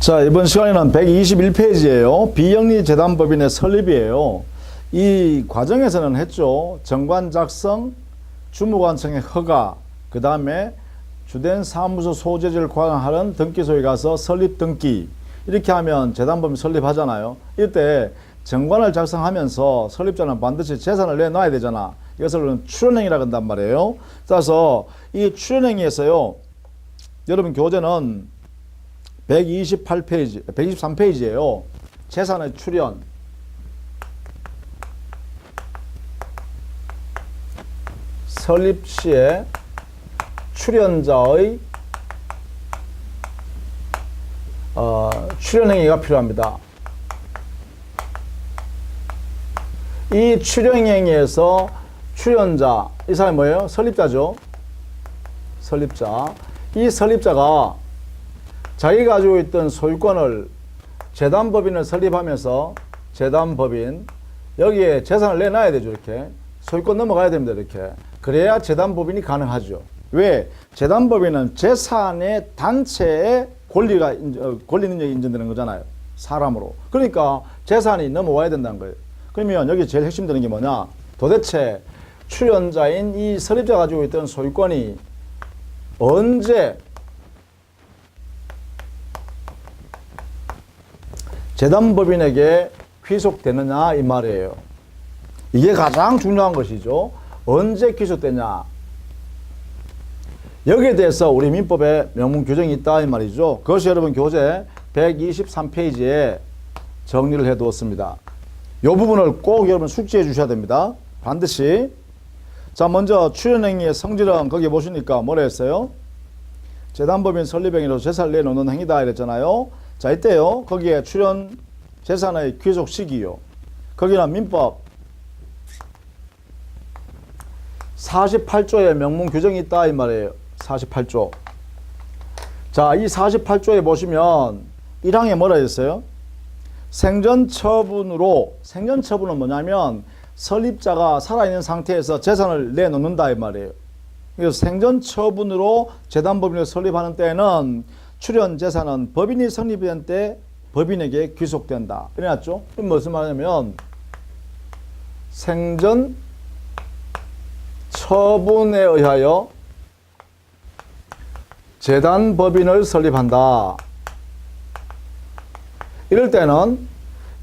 자, 이번 시간에는 121페이지예요. 비영리재단법인의 설립이에요. 이 과정에서는 했죠. 정관 작성, 주무관청의 허가, 그 다음에 주된 사무소 소재지를 관할하는 등기소에 가서 설립 등기, 이렇게 하면 재단법인 설립하잖아요. 이때 정관을 작성하면서 설립자는 반드시 재산을 내놔야 되잖아. 이것을 출연행위라고 한단 말이에요. 따라서 이 출연행위에서요, 여러분 교재는 128페이지, 123페이지예요. 재산의 출연. 설립 시에 출연자의 출연행위가 필요합니다. 이 출연행위에서 출연자, 이 사람이 뭐예요? 설립자죠. 설립자. 이 설립자가 자기가 가지고 있던 소유권을 재단법인을 설립하면서 재단법인, 여기에 재산을 내놔야 되죠. 이렇게 소유권 넘어가야 됩니다. 이렇게. 그래야 재단법인이 가능하죠. 왜? 재단법인은 재산의 단체의 권리 능력이 인정되는 거잖아요. 사람으로. 그러니까 재산이 넘어와야 된다는 거예요. 그러면 여기 제일 핵심되는 게 뭐냐? 도대체 출연자인 이 설립자가 가지고 있던 소유권이 언제 재단법인에게 귀속되느냐 이 말이에요. 이게 가장 중요한 것이죠. 언제 귀속되냐. 여기에 대해서 우리 민법에 명문 규정이 있다 이 말이죠. 그것이 여러분 교재 123페이지에 정리를 해 두었습니다. 이 부분을 꼭 여러분 숙지해 주셔야 됩니다. 반드시. 자, 먼저 출연행위의 성질은 거기 보시니까 뭐라 했어요? 재단법인 설립행위로 재산을 내놓는 행위다 이랬잖아요. 자, 이때요. 거기에 출연 재산의 귀속 시기요. 거기는 민법 48조에 명문 규정이 있다 이 말이에요. 48조. 자, 이 48조에 보시면 1항에 뭐라 했어요? 생전처분으로, 생전처분은 뭐냐면 설립자가 살아있는 상태에서 재산을 내놓는다 이 말이에요. 그래서 생전처분으로 재단법인을 설립하는 때에는 출연 재산은 법인이 성립된 때 법인에게 귀속된다. 이래놨죠? 이건 무슨 말이냐면 생전 처분에 의하여 재단법인을 설립한다. 이럴 때는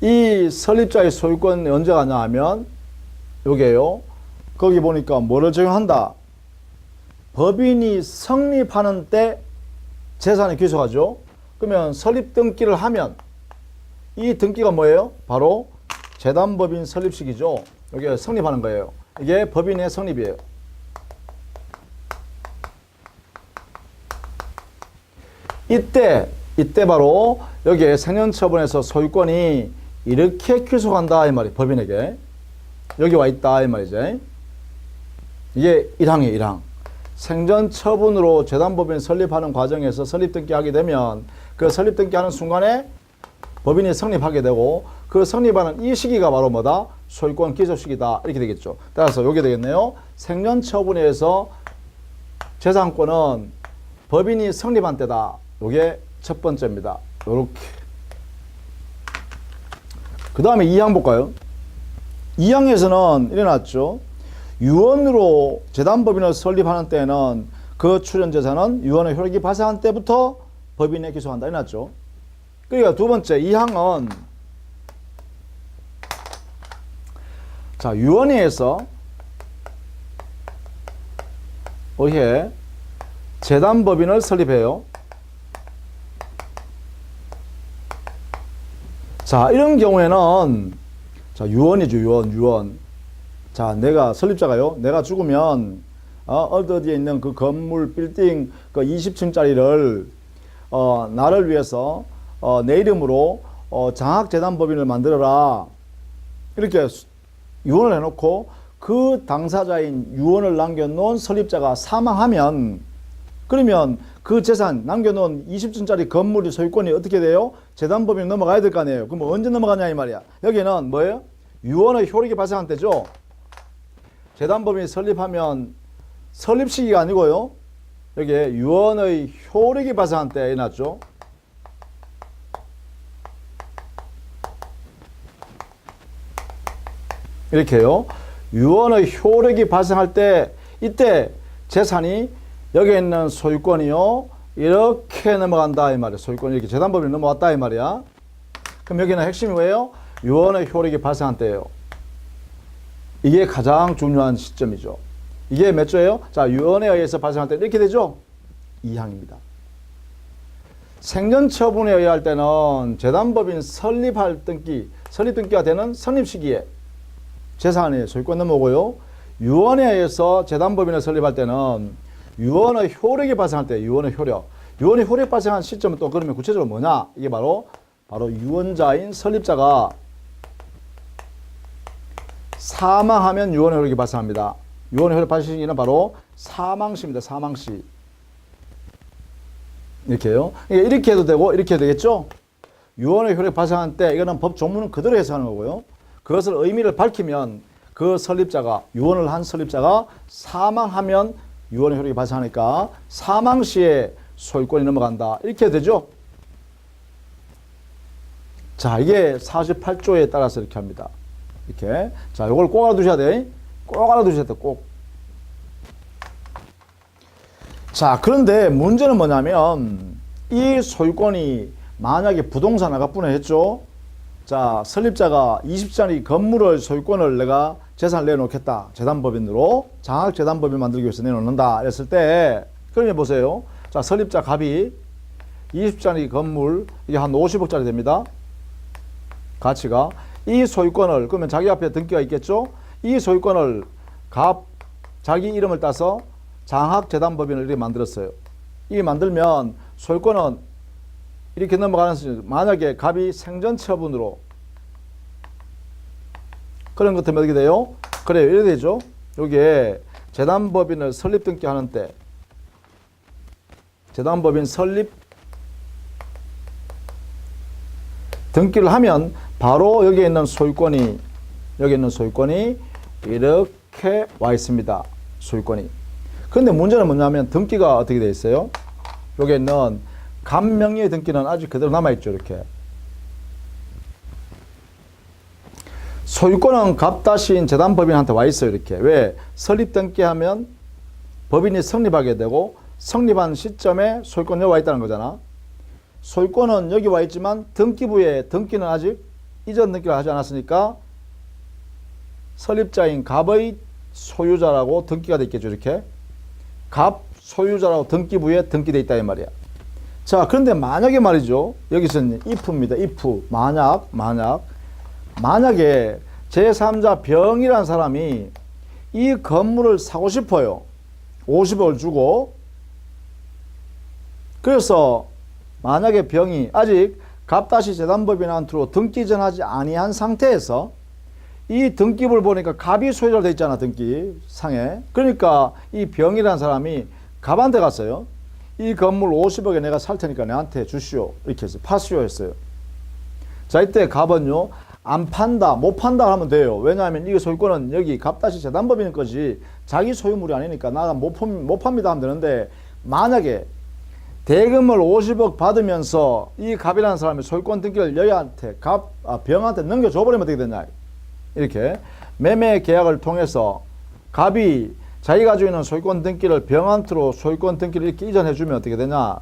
이 설립자의 소유권이 언제 가냐 하면 요게요. 거기 보니까 뭐를 적용한다? 법인이 성립하는 때 재산이 귀속하죠. 그러면 설립 등기를 하면 이 등기가 뭐예요? 바로 재단법인 설립식이죠. 이게 성립하는 거예요. 이게 법인의 성립이에요. 이때 바로 여기에 생년처분에서 소유권이 이렇게 귀속한다 이 말이 법인에게 여기 와 있다 이 말이죠. 이게 1항이에요. 1항. 생전처분으로 재단법인 설립하는 과정에서 설립등기하게 되면 그 설립등기하는 순간에 법인이 성립하게 되고 그 성립하는 이 시기가 바로 뭐다? 소유권 귀속 시기다 이렇게 되겠죠. 따라서 요게 되겠네요. 생전처분에서 재산권은 법인이 성립한 때다. 요게 첫 번째입니다. 요렇게. 그 다음에 2항 볼까요? 2항에서는 이래놨죠. 유언으로 재단법인을 설립하는 때는 그 출연재산은 유언의 효력이 발생한 때부터 법인에 귀속한다 해놨죠. 그러니까 두 번째 2항은 자, 유언회에서 의해 재단법인을 설립해요. 자, 이런 경우에는 자, 유언이죠. 유언. 자, 내가 설립자가요. 내가 죽으면 어디에 있는 그 건물 빌딩 그 20층짜리를 나를 위해서 내 이름으로 장학재단법인을 만들어라. 이렇게 유언을 해놓고 그 당사자인 유언을 남겨놓은 설립자가 사망하면 그러면 그 재산 남겨놓은 20층짜리 건물의 소유권이 어떻게 돼요? 재단법인 넘어가야 될 거 아니에요. 그럼 언제 넘어가냐 이 말이야. 여기는 뭐예요? 유언의 효력이 발생한 때죠. 재단법인이 설립하면 설립 시기가 아니고요. 여기에 유언의 효력이 발생한 때에 해놨죠. 이렇게요. 유언의 효력이 발생할 때 이때 재산이 여기에 있는 소유권이요. 이렇게 넘어간다 이 말이야. 소유권이 이렇게 재단법인이 넘어왔다 이 말이야. 그럼 여기는 핵심이 뭐예요? 유언의 효력이 발생한 때예요. 이게 가장 중요한 시점이죠. 이게 몇 조예요? 자, 유언에 의해서 발생할 때 이렇게 되죠? 2항입니다. 생전처분에 의할 때는 재단법인 설립할 등기, 설립 등기가 되는 성립 시기에 재산이 소유권 넘어오고요. 유언에 의해서 재단법인을 설립할 때는 유언의 효력이 발생할 때 유언의 효력. 유언의 효력 발생한 시점은 또 그러면 구체적으로 뭐냐? 이게 바로 유언자인 설립자가 사망하면 유언의 효력이 발생합니다. 유언의 효력 발생 시기는 바로 사망시입니다. 사망시. 이렇게요. 이렇게 해도 되고 이렇게 해도 되겠죠? 유언의 효력 발생할 때 이거는 법 조문은 그대로 해석하는 거고요. 그것을 의미를 밝히면 그 설립자가 유언을 한 설립자가 사망하면 유언의 효력이 발생하니까 사망시에 소유권이 넘어간다. 이렇게 해도 되죠? 자, 이게 48조에 따라서 이렇게 합니다. 이렇게. 자, 이걸 꼭 알아두셔야 돼. 꼭 알아두셔야 돼. 꼭. 자, 그런데 문제는 뭐냐면 이 소유권이 만약에 부동산 아까 뿐에 했죠. 자, 설립자가 20짜리 건물을 소유권을 내가 재산을 내놓겠다. 재단법인으로 장학 재단법인 만들기 위해서 내놓는다. 이랬을 때 그러면 보세요. 자, 설립자 갑이 20짜리 건물 이게 한 50억짜리 됩니다. 가치가. 이 소유권을 그러면 자기 앞에 등기가 있겠죠. 이 소유권을 갑 자기 이름을 따서 장학 재단법인을 이렇게 만들었어요. 이게 만들면 소유권은 이렇게 넘어가는 수준. 만약에 갑이 생전처분으로 그런 것 때문에 어떻게 돼요? 그래요. 이래 되죠. 여기에 재단법인을 설립 등기하는 때 재단법인 설립 등기를 하면 바로 여기에 있는 소유권이 이렇게 와 있습니다. 소유권이. 그런데 문제는 뭐냐면 등기가 어떻게 되어 있어요? 여기에 있는 갑 명의의 등기는 아직 그대로 남아있죠. 이렇게. 소유권은 갑-인 재단법인한테 와 있어요. 이렇게. 왜? 설립 등기하면 법인이 성립하게 되고 성립한 시점에 소유권이 와 있다는 거잖아. 소유권은 여기 와 있지만 등기부에 등기는 아직 이전 등기를 하지 않았으니까 설립자인 갑의 소유자라고 등기가 돼 있겠죠. 이렇게. 갑 소유자라고 등기부에 등기돼 있다 이 말이야. 자, 그런데 만약에 말이죠. 여기서는 if입니다. if. 만약에 제3자 병이라는 사람이 이 건물을 사고 싶어요. 50억을 주고. 그래서 만약에 병이 아직 갑-재단법인한테로 등기 전하지 아니한 상태에서 이 등기부를 보니까 갑이 소유자로 되어 있잖아. 등기상에. 그러니까 이 병이라는 사람이 갑한테 갔어요. 이 건물 50억에 내가 살 테니까 내한테 주시오. 이렇게 해서 파시오 했어요. 자, 이때 갑은요. 안 판다, 못 판다 하면 돼요. 왜냐하면 이 소유권은 여기 갑-재단법인 거지 자기 소유물이 아니니까 나가 못 팝니다 하면 되는데 만약에 대금을 50억 받으면서 이 갑이라는 사람이 소유권 등기를 여기한테 병한테 넘겨줘버리면 어떻게 되냐. 이렇게 매매 계약을 통해서 갑이 자기 가지고 있는 소유권 등기를 병한테로 소유권 등기를 이렇게 이전해주면 어떻게 되냐.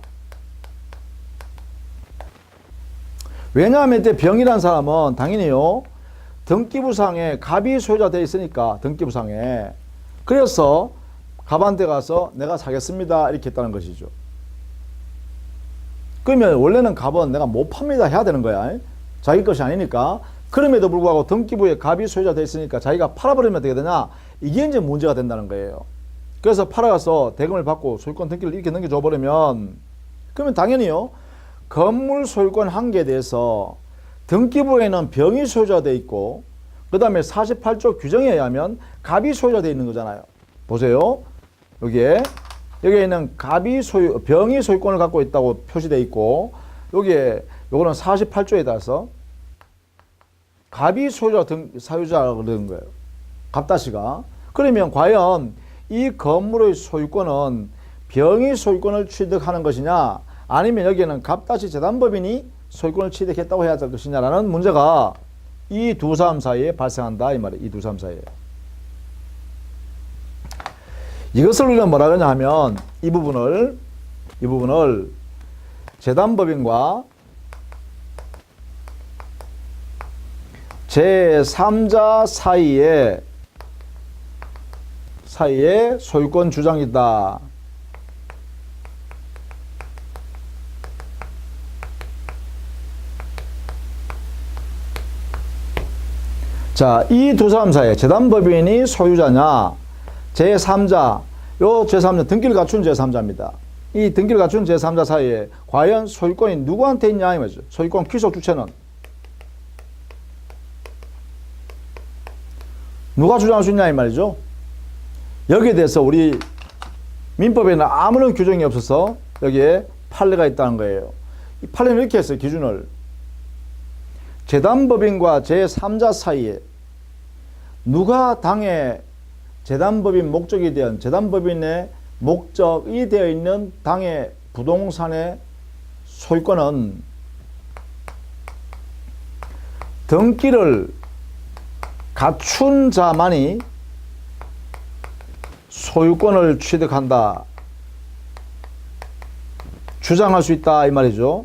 왜냐하면 이때 병이라는 사람은 당연히요. 등기부상에 갑이 소유자 되어 있으니까 등기부상에. 그래서 갑한테 가서 내가 사겠습니다. 이렇게 했다는 것이죠. 그러면 원래는 갑은 내가 못 팝니다 해야 되는 거야. 자기 것이 아니니까. 그럼에도 불구하고 등기부에 갑이 소유자 되어 있으니까 자기가 팔아버리면 어떻게 되냐. 이게 이제 문제가 된다는 거예요. 그래서 팔아가서 대금을 받고 소유권 등기를 이렇게 넘겨줘버리면 그러면 당연히요. 건물 소유권 한계에 대해서 등기부에는 병이 소유자 되어 있고 그 다음에 48조 규정에 의하면 갑이 소유자 되어 있는 거잖아요. 보세요. 여기에 있는 병이 소유권을 갖고 있다고 표시되어 있고 여기에 요거는 48조에 따라서 갑이 사유자라고 그러는 거예요. 갑다시가. 그러면 과연 이 건물의 소유권은 병이 소유권을 취득하는 것이냐 아니면 여기에는 갑다시 재단법인이 소유권을 취득했다고 해야 할 것이냐라는 문제가 이 두 사람 사이에 발생한다 이 말이에요. 이 두 사람 사이에. 이것을 우리는 뭐라 그러냐 하면 이 부분을 재단법인과 제3자 사이에 소유권 주장이다. 자, 이 두 사람 사이에 재단법인이 소유자냐, 제3자, 요 제3자 등기를 갖춘 제3자입니다. 이 등기를 갖춘 제3자 사이에 과연 소유권이 누구한테 있냐 이 말이죠. 소유권 귀속 주체는 누가 주장할 수 있냐 이 말이죠. 여기에 대해서 우리 민법에는 아무런 규정이 없어서 여기에 판례가 있다는 거예요. 이 판례는 이렇게 했어요. 기준을 재단법인과 제3자 사이에 누가 당의 재단법인 목적이 되어 재단법인의 목적이 되어 있는 당의 부동산의 소유권은 등기를 갖춘 자만이 소유권을 취득한다. 주장할 수 있다 이 말이죠.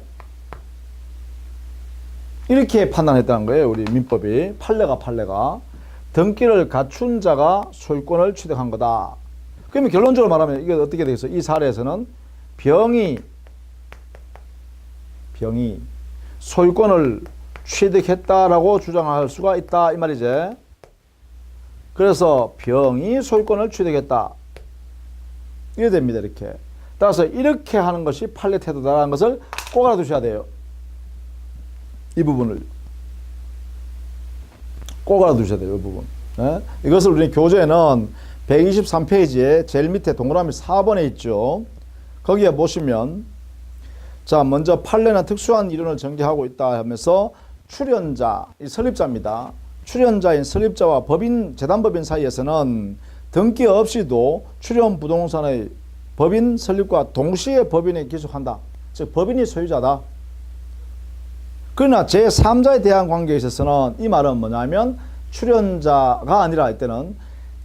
이렇게 판단했다는 거예요. 우리 민법이 판례가 등기를 갖춘 자가 소유권을 취득한 거다. 그러면 결론적으로 말하면 이게 어떻게 되겠어? 이 사례에서는 병이 소유권을 취득했다라고 주장할 수가 있다 이 말이지. 그래서 병이 소유권을 취득했다. 이래 됩니다. 이렇게. 따라서 이렇게 하는 것이 판례 태도다라는 것을 꼭 알아두셔야 돼요. 이 부분을 꼭 알아두셔야 돼요. 이 부분. 네? 이것을 우리 교재에는 123페이지에 제일 밑에 동그라미 4번에 있죠. 거기에 보시면 자 먼저 판례는 특수한 이론을 전개하고 있다 하면서 출연자, 이 설립자입니다. 출연자인 설립자와 법인, 재단법인 사이에서는 등기 없이도 출연 부동산의 법인 설립과 동시에 법인에 기속한다. 즉 법인이 소유자다. 그러나 제3자에 대한 관계에 있어서는 이 말은 뭐냐면 출연자가 아니라 할 때는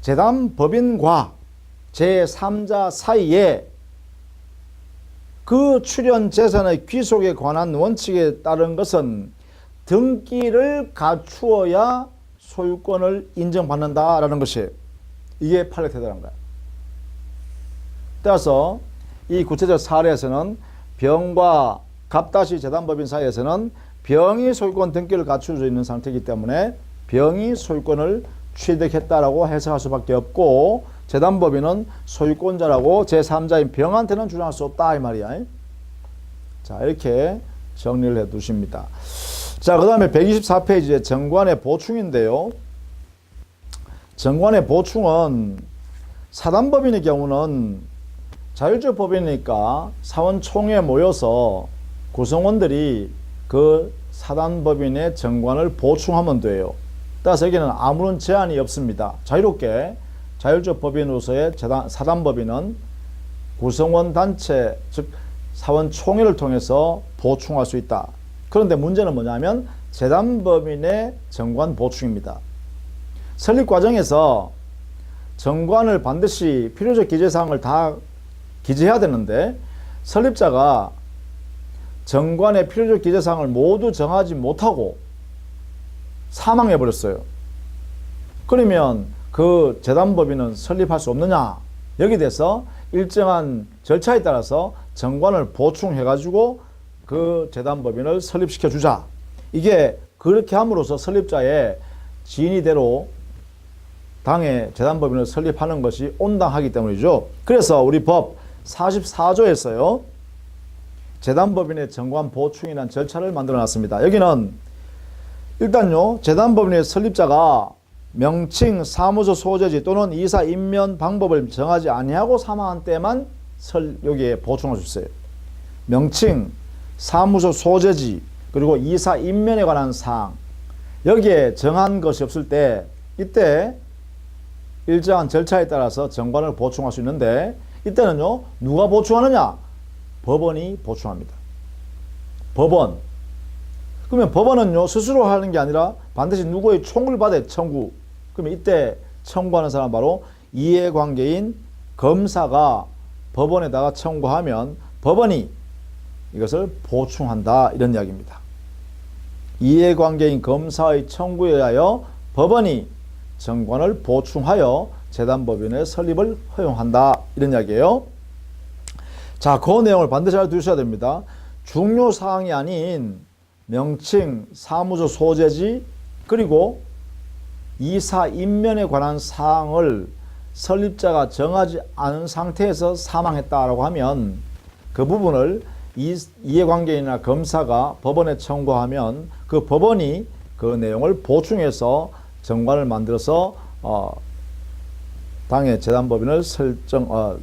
재단법인과 제3자 사이에 그 출연 재산의 귀속에 관한 원칙에 따른 것은 등기를 갖추어야 소유권을 인정받는다라는 것이 이게 판례 태도라는 거야. 따라서 이 구체적 사례에서는 병과 갑다시 재단법인 사이에서는 병이 소유권 등기를 갖출 수 있는 상태이기 때문에 병이 소유권을 취득했다라고 해석할 수밖에 없고 재단법인은 소유권자라고 제3자인 병한테는 주장할 수 없다 이 말이야. 자 이렇게 정리를 해 두십니다. 자 그 다음에 124페이지에 정관의 보충인데요. 정관의 보충은 사단법인의 경우는 자율적 법인이니까 사원총회에 모여서 구성원들이 그 사단법인의 정관을 보충하면 돼요. 따라서 여기는 아무런 제한이 없습니다. 자유롭게 자율적 법인으로서의 사단법인은 구성원 단체 즉 사원총회를 통해서 보충할 수 있다. 그런데 문제는 뭐냐면 재단법인의 정관 보충입니다. 설립 과정에서 정관을 반드시 필요적 기재사항을 다 기재해야 되는데 설립자가 정관의 필요적 기재사항을 모두 정하지 못하고 사망해 버렸어요. 그러면 그 재단법인은 설립할 수 없느냐? 여기에 대해서 일정한 절차에 따라서 정관을 보충해 가지고 그 재단법인을 설립시켜 주자. 이게 그렇게 함으로써 설립자의 진의대로 당의 재단법인을 설립하는 것이 온당하기 때문이죠. 그래서 우리 법 44조에서요. 재단법인의 정관 보충이라는 절차를 만들어 놨습니다. 여기는 일단요. 재단법인의 설립자가 명칭, 사무소 소재지 또는 이사 임면 방법을 정하지 아니하고 사망한 때만 여기에 보충할 수 있어요. 명칭, 사무소 소재지 그리고 이사 임면에 관한 사항 여기에 정한 것이 없을 때 이때 일정한 절차에 따라서 정관을 보충할 수 있는데 이때는요 누가 보충하느냐? 법원이 보충합니다. 법원. 그러면 법원은요, 스스로 하는 게 아니라 반드시 누구의 총을 받아 청구. 그러면 이때 청구하는 사람 바로 이해관계인 검사가 법원에다가 청구하면 법원이 이것을 보충한다. 이런 이야기입니다. 이해관계인 검사의 청구에 의하여 법원이 정관을 보충하여 재단법인의 설립을 허용한다. 이런 이야기예요. 자, 그 내용을 반드시 알아두셔야 됩니다. 중요 사항이 아닌 명칭, 사무소 소재지, 그리고 이사 임면에 관한 사항을 설립자가 정하지 않은 상태에서 사망했다라고 하면 그 부분을 이해관계인이나 검사가 법원에 청구하면 그 법원이 그 내용을 보충해서 정관을 만들어서 당의 재단법인을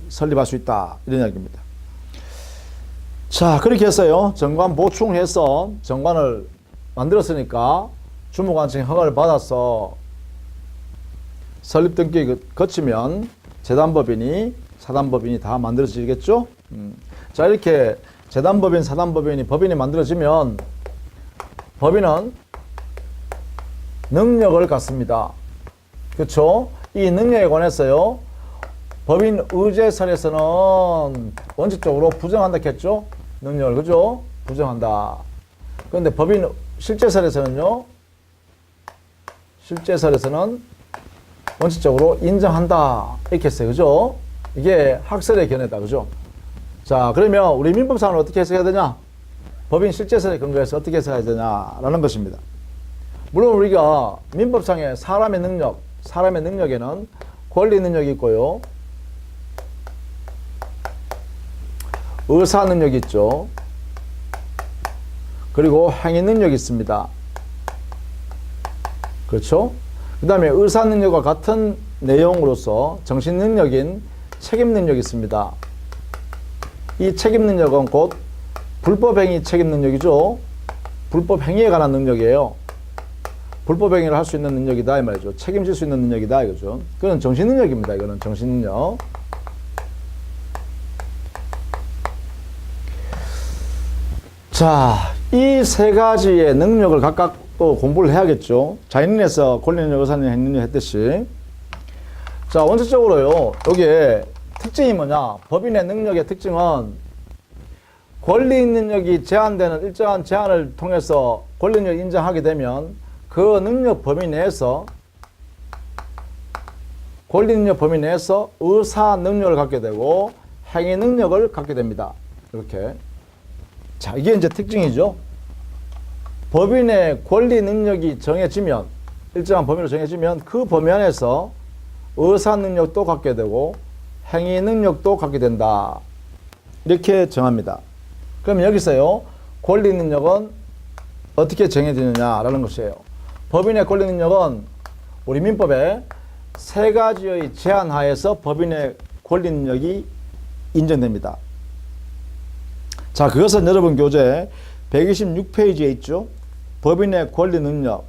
설립할 수 있다. 이런 이야기입니다. 자, 그렇게 해서요, 정관 보충해서 정관을 만들었으니까 주무관청 허가를 받아서 설립 등기 거치면 재단법인이, 사단법인이 다 만들어지겠죠? 자, 이렇게 재단법인, 사단법인이, 법인이 만들어지면 법인은 능력을 갖습니다. 그렇죠? 이 능력에 관해서요, 법인 의제설에서는 원칙적으로 부정한다 했죠? 능력을, 그죠? 부정한다. 그런데 법인 실제설에서는요, 실제설에서는 원칙적으로 인정한다. 이렇게 했어요. 그죠? 이게 학설의 견해다. 그죠? 자, 그러면 우리 민법상을 어떻게 해석해야 되냐? 법인 실제설에 근거해서 어떻게 해석해야 되냐라는 것입니다. 물론 우리가 민법상의 사람의 능력에는 권리 능력이 있고요, 의사 능력이 있죠. 그리고 행위 능력이 있습니다. 그렇죠? 그 다음에 의사 능력과 같은 내용으로서 정신 능력인 책임 능력이 있습니다. 이 책임 능력은 곧 불법 행위 책임 능력이죠. 불법 행위에 관한 능력이에요. 불법 행위를 할 수 있는 능력이다 이 말이죠. 책임질 수 있는 능력이다 이거죠. 그건 정신 능력입니다. 이거는 정신 능력. 자, 이 세 가지의 능력을 각각 또 공부를 해야겠죠. 자연인에서 권리능력, 의사능력, 행능력 했듯이. 자, 원칙적으로요, 여기에 특징이 뭐냐? 법인의 능력의 특징은 권리 능력이 제한되는 일정한 제한을 통해서 권리 능력을 인정하게 되면 그 능력 범위 내에서, 권리 능력 범위 내에서 의사 능력을 갖게 되고 행위 능력을 갖게 됩니다. 이렇게. 자, 이게 이제 특징이죠. 법인의 권리 능력이 정해지면, 일정한 범위로 정해지면 그 범위 안에서 의사 능력도 갖게 되고 행위 능력도 갖게 된다. 이렇게 정합니다. 그러면 여기서요, 권리 능력은 어떻게 정해지느냐라는 것이에요. 법인의 권리 능력은 우리 민법에 세 가지의 제한 하에서 법인의 권리 능력이 인정됩니다. 자, 그것은 여러분 교재 126페이지에 있죠. 법인의 권리 능력.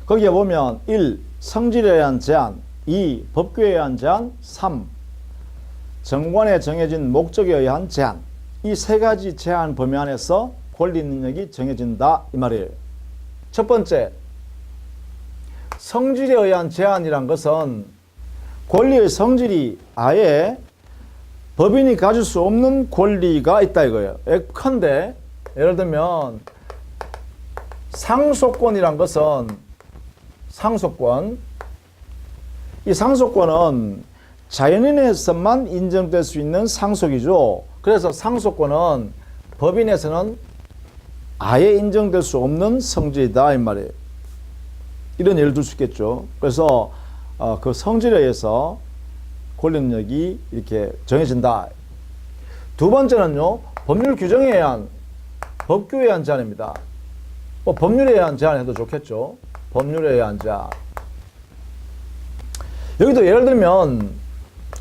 거기에 보면 1. 성질에 의한 제한, 2. 법규에 의한 제한, 3. 정관에 정해진 목적에 의한 제한. 이 세 가지 제한 범위 안에서 권리 능력이 정해진다 이 말이에요. 첫 번째, 성질에 의한 제한이란 것은 권리의 성질이 아예 법인이 가질 수 없는 권리가 있다 이거예요. 예컨대 예를 들면 상속권이란 것은, 상속권, 이 상속권은 자연인에서만 인정될 수 있는 상속이죠. 그래서 상속권은 법인에서는 아예 인정될 수 없는 성질이다 이 말이에요. 이런 예를 들 수 있겠죠. 그래서 그 성질에 의해서 권리 능력이 이렇게 정해진다. 두 번째는요, 법률 규정에 의한, 법규에 의한 제한입니다. 법률에 의한 제한 해도 좋겠죠. 법률에 의한 제한. 여기도 예를 들면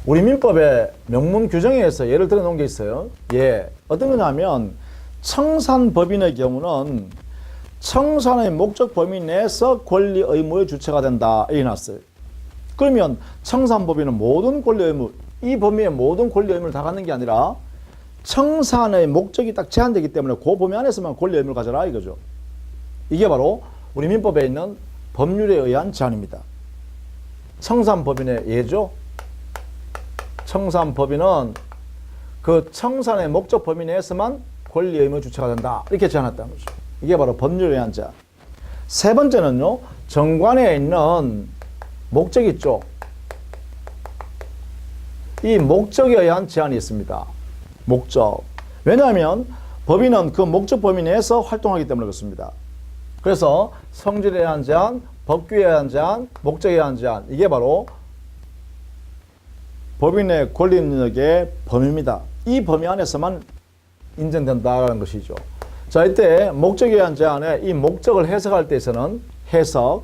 우리 민법의 명문 규정에 의해서 예를 들어 놓은 게 있어요. 예, 어떤 거냐면 청산법인의 경우는 청산의 목적 범위 내에서 권리 의무의 주체가 된다 이렇게 놨어요. 그러면 청산법인은 모든 권리 의무, 이 범위의 모든 권리 의무를 다 갖는 게 아니라 청산의 목적이 딱 제한되기 때문에 그 범위 안에서만 권리 의무를 가져라 이거죠. 이게 바로 우리 민법에 있는 법률에 의한 제한입니다. 청산법인의 예죠. 청산법인은 그 청산의 목적 범위 내에서만 권리 의무 주체가 된다. 이렇게 제한했다는 거죠. 이게 바로 법률에 의한 제한. 세 번째는요. 정관에 있는 목적 있죠. 이 목적에 의한 제한이 있습니다. 목적. 왜냐하면 법인은 그 목적 범위 내에서 활동하기 때문에 그렇습니다. 그래서 성질에 의한 제한, 법규에 의한 제한, 목적에 의한 제한. 이게 바로 법인의 권리 능력의 범위입니다. 이 범위 안에서만 인정된다는 것이죠. 자, 이때 목적에 의한 제한에 이 목적을 해석할 때에서는 해석,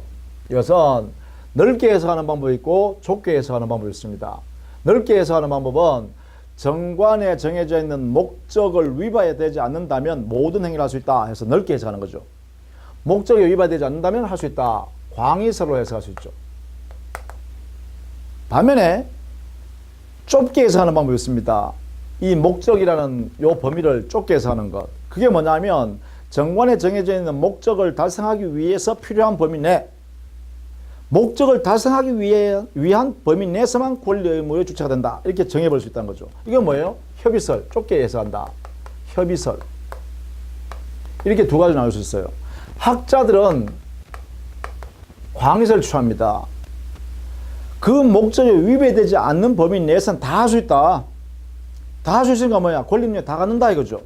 이것은 넓게 해석하는 방법이 있고 좁게 해석하는 방법이 있습니다. 넓게 해석하는 방법은 정관에 정해져 있는 목적을 위반되지 않는다면 모든 행위를 할 수 있다 해서 넓게 해석하는 거죠. 목적이 위반되지 않는다면 할 수 있다. 광의서로 해석할 수 있죠. 반면에 좁게 해석하는 방법이 있습니다. 이 목적이라는 요 범위를 좁게 해석하는 것. 그게 뭐냐면 정관에 정해져 있는 목적을 달성하기 위해서 필요한 범위 내, 목적을 달성하기 위한 범위 내에서만 권리 의무의 주체가 된다. 이렇게 정해볼 수 있다는 거죠. 이게 뭐예요? 협의설. 좁게 해석한다. 협의설. 이렇게 두 가지 나올 수 있어요. 학자들은 광의설을 추천합니다. 그 목적에 위배되지 않는 범위 내에서는 다 할 수 있다. 다 할 수 있으니까 뭐야? 권리능력 다 갖는다 이거죠.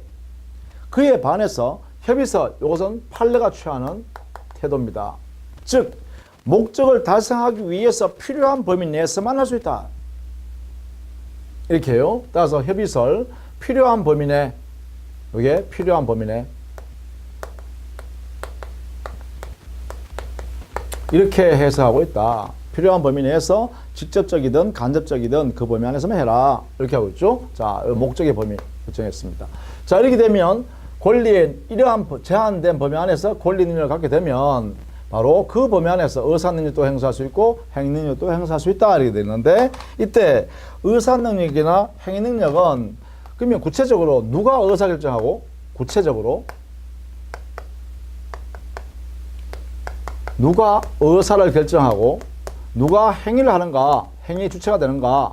그에 반해서 협의설, 이것은 판례가 취하는 태도입니다. 즉 목적을 달성하기 위해서 필요한 범위 내에서만 할 수 있다. 이렇게 해요. 따라서 협의설, 필요한 범위 내, 이게 필요한 범위 내, 이렇게 해석하고 있다. 필요한 범위 내에서 직접적이든 간접적이든 그 범위 안에서만 해라. 이렇게 하고 있죠. 자, 목적의 범위 정했습니다. 자, 이렇게 되면 권리의 이러한 제한된 범위 안에서 권리 능력을 갖게 되면 바로 그 범위 안에서 의사 능력도 행사할 수 있고 행위 능력도 행사할 수 있다. 이렇게 되는데 이때 의사 능력이나 행위 능력은 그러면 구체적으로 누가 의사 결정하고 구체적으로 누가 의사를 결정하고 누가 행위를 하는가, 행위의 주체가 되는가,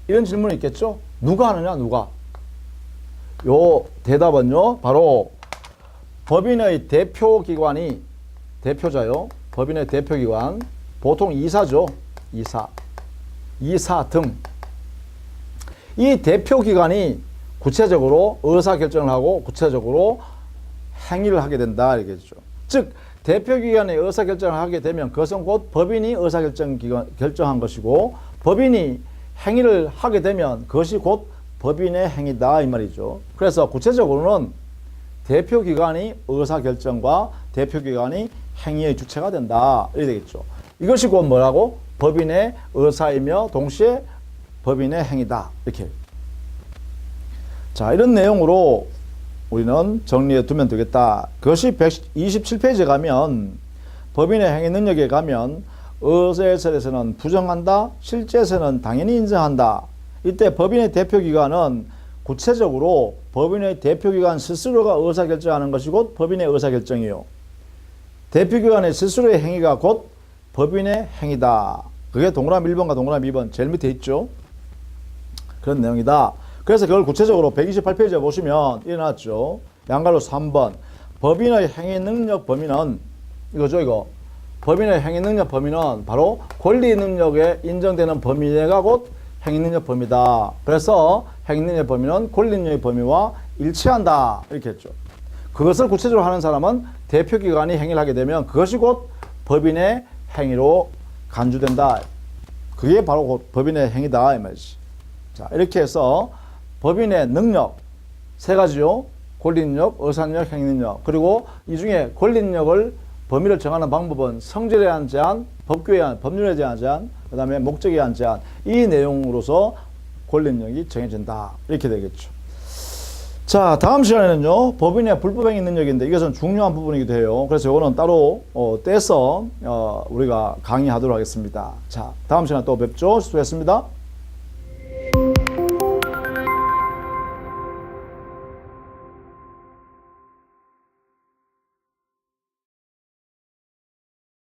이런 질문이 있겠죠. 누가 하느냐, 누가. 요 대답은요, 바로 법인의 대표기관이, 대표자요, 법인의 대표기관, 보통 이사죠. 이사 등. 이 대표기관이 구체적으로 의사결정을 하고 구체적으로 행위를 하게 된다. 이겠죠. 즉 대표기관이 의사결정을 하게 되면 그것은 곧 법인이 결정한 것이고 법인이 행위를 하게 되면 그것이 곧 법인의 행위다 이 말이죠. 그래서 구체적으로는 대표기관이 의사결정과 대표기관이 행위의 주체가 된다 이렇게 되겠죠. 이것이 곧 뭐라고? 법인의 의사이며 동시에 법인의 행위다 이렇게. 자, 이런 내용으로 우리는 정리해 두면 되겠다. 그것이 127페이지에 가면 법인의 행위 능력에 가면 의사에서는 부정한다, 실제에서는 당연히 인정한다. 이때 법인의 대표기관은 구체적으로 법인의 대표기관 스스로가 의사결정하는 것이 곧 법인의 의사결정이요. 대표기관의 스스로의 행위가 곧 법인의 행위다. 그게 동그라미 1번과 동그라미 2번 제일 밑에 있죠. 그런 내용이다. 그래서 그걸 구체적으로 128페이지에 보시면 일어났죠. 양갈로 3번. 법인의 행위 능력 범위는 이거죠, 이거. 법인의 행위 능력 범위는 바로 권리 능력에 인정되는 범위 내가 곧 행위 능력 범위다. 그래서 행위 능력 범위는 권리 능력의 범위와 일치한다. 이렇게 했죠. 그것을 구체적으로 하는 사람은 대표기관이 행위를 하게 되면 그것이 곧 법인의 행위로 간주된다. 그게 바로 곧 법인의 행위다. 이 말이지. 자, 이렇게 해서 법인의 능력 세 가지요. 권리능력, 의사능력, 행위능력. 그리고 이 중에 권리능력을 범위를 정하는 방법은 성질에 대한 제한, 법규에 대한, 법률에 대한 제한, 그 다음에 목적에 대한 제한. 이 내용으로서 권리능력이 정해진다. 이렇게 되겠죠. 자, 다음 시간에는요. 법인의 불법행위 능력인데 이것은 중요한 부분이기도 해요. 그래서 이거는 따로 떼서 우리가 강의하도록 하겠습니다. 자, 다음 시간에 또 뵙죠. 수고했습니다.